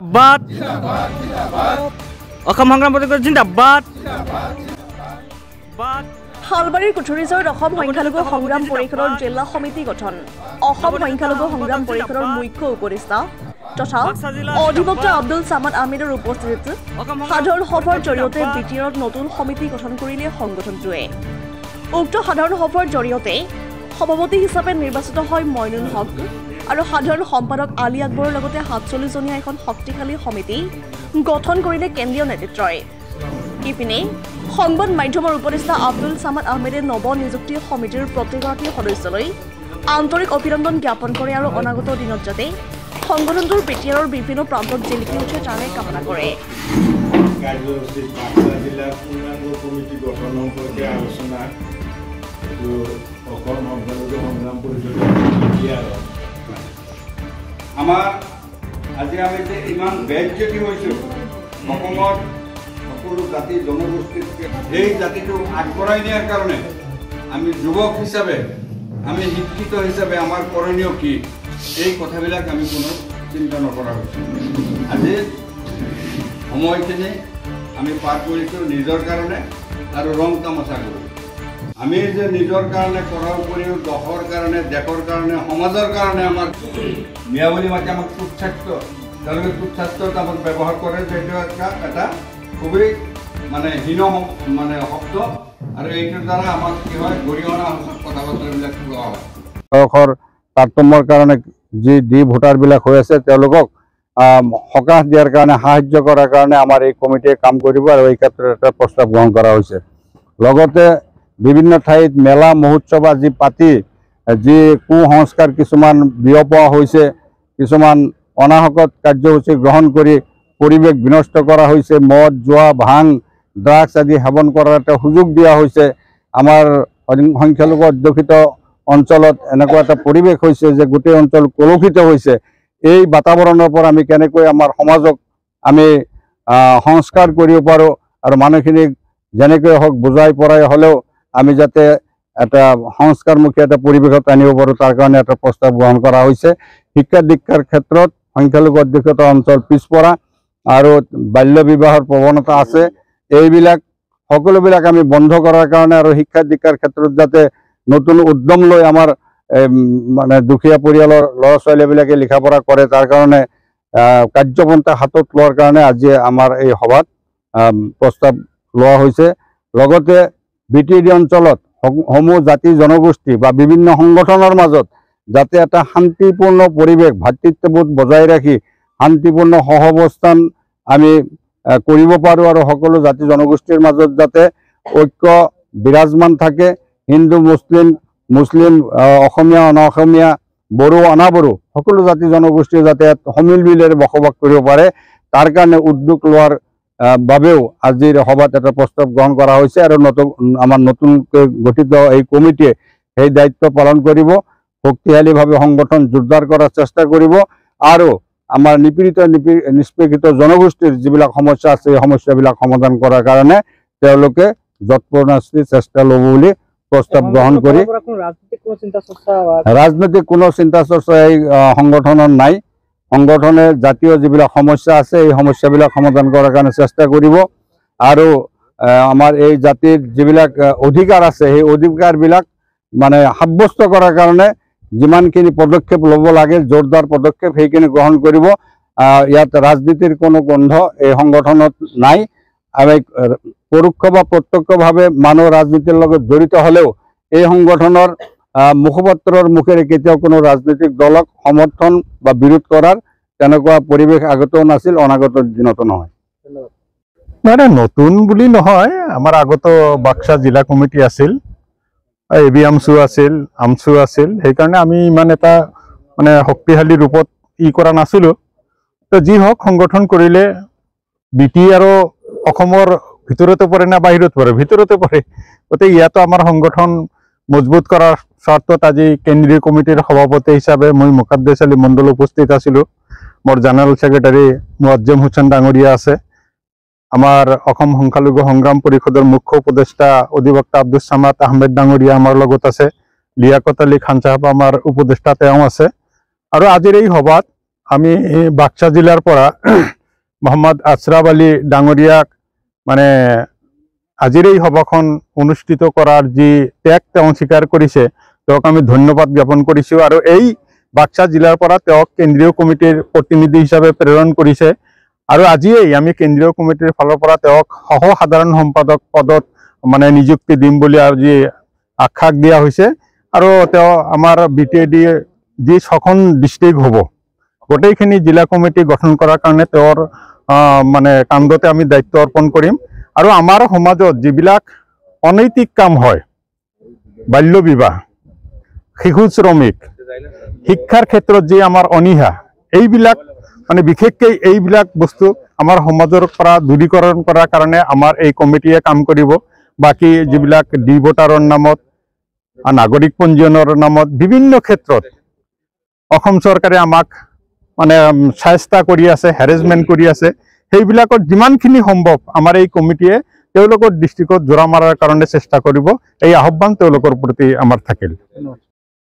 জিন্দাবাদ অসম সংগ্ৰাম প্ৰতিৰোধ জিন্দাবাদ হালবাৰীৰ কুঠুৰিজৰত অসম সংখ্যালঘু সংগ্ৰাম পৰিষদৰ জিলা সমিতি গঠন অসম সংখ্যালঘু সংগ্ৰাম পৰিষদৰ মুখ্য উপদেষ্টা তথা অধিবক্তা আব্দুল সামাদ আহমেদৰ উপস্থিতিত সাধাৰণ সভাৰ জৰিয়তে বিটিআৰত নতুন সমিতি গঠন কৰিলে সংগঠনটোৱে উক্ত সাধাৰণ সভাৰ জৰিয়তে সভাপতি হিচাপে নিৰ্বাচিত হয় মইনুল হক আৰু সাধাৰণ সম্পাদক আলী আকবৰৰ লগতে ৪৭ জনীয়া এখন শক্তিশালী সমিতি গঠন কৰিলে কেন্দ্ৰীয় নেতৃত্বই ইপিনে সংবাদ মাধ্যমৰ উপদেষ্টা আব্দুল সামাদ আহমেদে নৱ নিযুক্তি সমিতিৰ প্ৰতিগৰাকী সদস্যলৈ আন্তৰিক অভিনন্দন জ্ঞাপন কৰে আৰু অনাগত দিনত যাতে সংগঠনটোৰ বিটিআৰৰ বিভিন্ন প্ৰান্তত জিলিকি উঠে তাৰে কামনা কৰে আমাৰ আজি আমি যে ইমান বেজ্জতি হৈছোঁ অসমত সকলো জাতি জনগোষ্ঠীক এই জাতিটো আগবঢ়াই নিয়াৰ কাৰণে আমি যুৱক হিচাপে আমি শিক্ষিত হিচাপে আমাৰ কৰণীয় কি এই কথাবিলাক আমি কোনো চিন্তা নকৰা হৈছোঁ আজি সময়খিনি আমি পাৰ কৰিছোঁ নিজৰ কাৰণে আৰু ৰং তামাচা কৰি আমি যে নিজৰ কাৰণে কৰাৰ উপৰিও দেশৰ কাৰণে দেশৰ কাৰণে সমাজৰ কাৰণে আমাক মিয়াবলী মাতি আমাক তুচ্ছাত্য তেওঁলোকে তুচ্ছাত্যত আমাক ব্যৱহাৰ কৰে যিটো এটা খুবেই মানে হীন মানে শব্দ আৰু এইটোৰ দ্বাৰা আমাক কি হয় গৰিহণা কথা বতৰাবিলাক লোৱা হয় বয়সৰ তাৰতম্যৰ কাৰণে যি ভোটাৰবিলাক হৈ আছে তেওঁলোকক সকাহ দিয়াৰ কাৰণে সাহায্য কৰাৰ কাৰণে আমাৰ এই কমিটিয়ে কাম কৰিব আৰু এই ক্ষেত্ৰত এটা প্ৰস্তাৱ গ্ৰহণ কৰা হৈছে লগতে বিভিন্ন ঠাইত মেলা মহোৎসৱ আজি পাতি যি কুসংস্কাৰ কিছুমান বিয়পোৱা হৈছে কিছুমান অনাহকত কাৰ্যসূচী গ্ৰহণ কৰি পৰিৱেশ বিনষ্ট কৰা হৈছে মদ জুৱা ভাং ড্ৰাগছ আদি সেৱন কৰাৰ এটা সুযোগ দিয়া হৈছে আমাৰ সংখ্যালঘু অধ্যুষিত অঞ্চলত এনেকুৱা এটা পৰিৱেশ হৈছে যে গোটেই অঞ্চল কলুষিত হৈছে এই বাতাবৰণৰ পৰা আমি কেনেকৈ আমাৰ সমাজক আমি সংস্কাৰ কৰিব পাৰোঁ আৰু মানুহখিনিক যেনেকৈ হওক বুজাই পৰাই হ'লেও আমি যাতে এটা সংস্কাৰমুখী এটা পৰিৱেশত আনিব পাৰোঁ তাৰ কাৰণে এটা প্ৰস্তাৱ গ্ৰহণ কৰা হৈছে শিক্ষা দীক্ষাৰ ক্ষেত্ৰত সংখ্যালঘু অধ্যুষিত অঞ্চল পিছপৰা আৰু বাল্য বিবাহৰ প্ৰৱণতা আছে এইবিলাক সকলোবিলাক আমি বন্ধ কৰাৰ কাৰণে আৰু শিক্ষা দীক্ষাৰ ক্ষেত্ৰত যাতে নতুন উদ্যম লৈ আমাৰ মানে দুখীয়া পৰিয়ালৰ ল'ৰা ছোৱালীবিলাকে লিখা পঢ়া কৰে তাৰ কাৰণে কাৰ্যপন্থা হাতত লোৱাৰ কাৰণে আজি আমাৰ এই সভাত প্ৰস্তাৱ লোৱা হৈছে লগতে বিটিআৰ অঞ্চলত সমূহ জাতি জনগোষ্ঠী বা বিভিন্ন সংগঠনৰ মাজত যাতে এটা শান্তিপূৰ্ণ পৰিৱেশ ভাতৃত্ববোধ বজাই ৰাখি শান্তিপূৰ্ণ সহাৱস্থান আমি কৰিব পাৰোঁ আৰু সকলো জাতি জনগোষ্ঠীৰ মাজত যাতে ঐক্য বিৰাজমান থাকে হিন্দু মুছলিম অসমীয়া অনাঅসমীয়া বড়ো অনাবড়ো সকলো জাতি জনগোষ্ঠী যাতে সমিল মিলেৰে বসবাস কৰিব পাৰে তাৰ কাৰণে উদ্যোগ লোৱাৰ বাবেও আজিৰ সভাত এটা প্ৰস্তাৱ গ্ৰহণ কৰা হৈছে আৰু আমাৰ নতুনকৈ গঠিত এই কমিটিয়ে সেই দায়িত্ব পালন কৰিব শক্তিশালীভাৱে সংগঠন জোৰদাৰ কৰাৰ চেষ্টা কৰিব আৰু আমাৰ নিপীড়িত নিষ্পেষিত জনগোষ্ঠীৰ যিবিলাক সমস্যা আছে এই সমস্যাবিলাক সমাধান কৰাৰ কাৰণে তেওঁলোকে যৎপৰোনাস্তি চেষ্টা ল'ব বুলি প্ৰস্তাৱ গ্ৰহণ কৰি ৰাজনৈতিক কোনো চিন্তা চৰ্চা এই সংগঠনৰ নাই সংগঠনে জাতীয় যিবিলাক সমস্যা আছে এই সমস্যাবিলাক সমাধান কৰাৰ কাৰণে চেষ্টা কৰিব আৰু আমাৰ এই জাতিৰ যিবিলাক অধিকাৰ আছে সেই অধিকাৰবিলাক মানে সাব্যস্ত কৰাৰ কাৰণে যিমানখিনি পদক্ষেপ ল'ব লাগে জোৰদাৰ পদক্ষেপ সেইখিনি গ্ৰহণ কৰিব ইয়াত ৰাজনীতিৰ কোনো গন্ধ এই সংগঠনত নাই আমি পৰোক্ষ বা প্ৰত্যক্ষভাৱে মানুহ ৰাজনীতিৰ লগত জড়িত হ'লেও এই সংগঠনৰ মুখপাত্ৰৰ মুখেৰে কেতিয়াও কোনো ৰাজনৈতিক দলক সমৰ্থন বা বিৰোধ কৰাৰ তেনেকুৱা পৰিৱেশ আগতেও নাছিল অনাগত দিনতো নহয় মানে নতুন বুলি নহয় আমাৰ আগতো বাক্সা জিলা কমিটি আছিল এবি আমচু আছিল সেইকাৰণে আমি ইমান এটা মানে শক্তিশালী ৰূপত কৰা নাছিলোঁ তো যি হওক সংগঠন কৰিলে বিটিআৰ আৰু অসমৰ ভিতৰতে পৰে না বাহিৰত পৰে ভিতৰতে পৰে গতিকে ইয়াতো আমাৰ সংগঠন মজবুত কৰাৰ স্বাৰ্থত আজি কেন্দ্ৰীয় কমিটিৰ সভাপতি হিচাপে মই মুকাদ্দেছ আলী মণ্ডল উপস্থিত আছিলোঁ মোৰ জেনেৰেল ছেক্ৰেটাৰী মুআজ্জম হুছেইন ডাঙৰীয়া আছে আমাৰ অসম সংখ্যালঘু সংগ্ৰাম পৰিষদৰ মুখ্য উপদেষ্টা অধিবক্তা আব্দুল সামাদ আহমেদ ডাঙৰীয়া আমাৰ লগত আছে লিয়াকত আলী খান সাহেব আমাৰ উপদেষ্টা তেওঁ আছে আৰু আজিৰ এই সভাত আমি বাক্সা জিলাৰ পৰা মোহাম্মদ আশৰাফ আলী ডাঙৰীয়াক মানে আজিৰ এই সভাখন অনুষ্ঠিত কৰাৰ যি ত্যাগ তেওঁ স্বীকাৰ কৰিছে তেওঁক আমি ধন্যবাদ জ্ঞাপন কৰিছোঁ আৰু এই বাক্সা জিলাৰ পৰা তেওঁক কেন্দ্ৰীয় কমিটিৰ প্ৰতিনিধি হিচাপে প্ৰেৰণ কৰিছে আৰু আজিয়েই আমি কেন্দ্ৰীয় কমিটিৰ ফালৰ পৰা তেওঁক সহ সাধাৰণ সম্পাদক পদত মানে নিযুক্তি দিম বুলি আজি আশ্বাস দিয়া হৈছে আৰু তেওঁ আমাৰ বিটিএডি যি 6খন ডিষ্ট্ৰিক্ট হ'ব গোটেইখিনি জিলা কমিটি গঠন কৰাৰ কাৰণে তেওঁৰ মানে কাণ্ডতে আমি দায়িত্ব অৰ্পণ কৰিম আৰু আমাৰ সমাজত যিবিলাক অনৈতিক কাম হয় বাল্য বিবাহ শিশু শ্ৰমিক শিক্ষাৰ ক্ষেত্ৰত যি আমাৰ অনীহা এইবিলাক মানে বিশেষকৈ এইবিলাক বস্তু আমাৰ সমাজৰ পৰা দূৰীকৰণ কৰাৰ কাৰণে আমাৰ এই কমিটিয়ে কাম কৰিব বাকি যিবিলাক ডি ভোটাৰৰ নামত নাগৰিক পঞ্জীয়নৰ নামত বিভিন্ন ক্ষেত্ৰত অসম চৰকাৰে আমাক মানে চেষ্টা কৰি আছে হেৰেছমেণ্ট কৰি আছে সেইবিলাকত যিমানখিনি সম্ভৱ আমাৰ এই কমিটিয়ে তেওঁলোকৰ ডিষ্ট্ৰিক্টত জোৰা মাৰাৰ কাৰণে চেষ্টা কৰিব এই আহ্বান তেওঁলোকৰ প্ৰতি আমাৰ থাকিল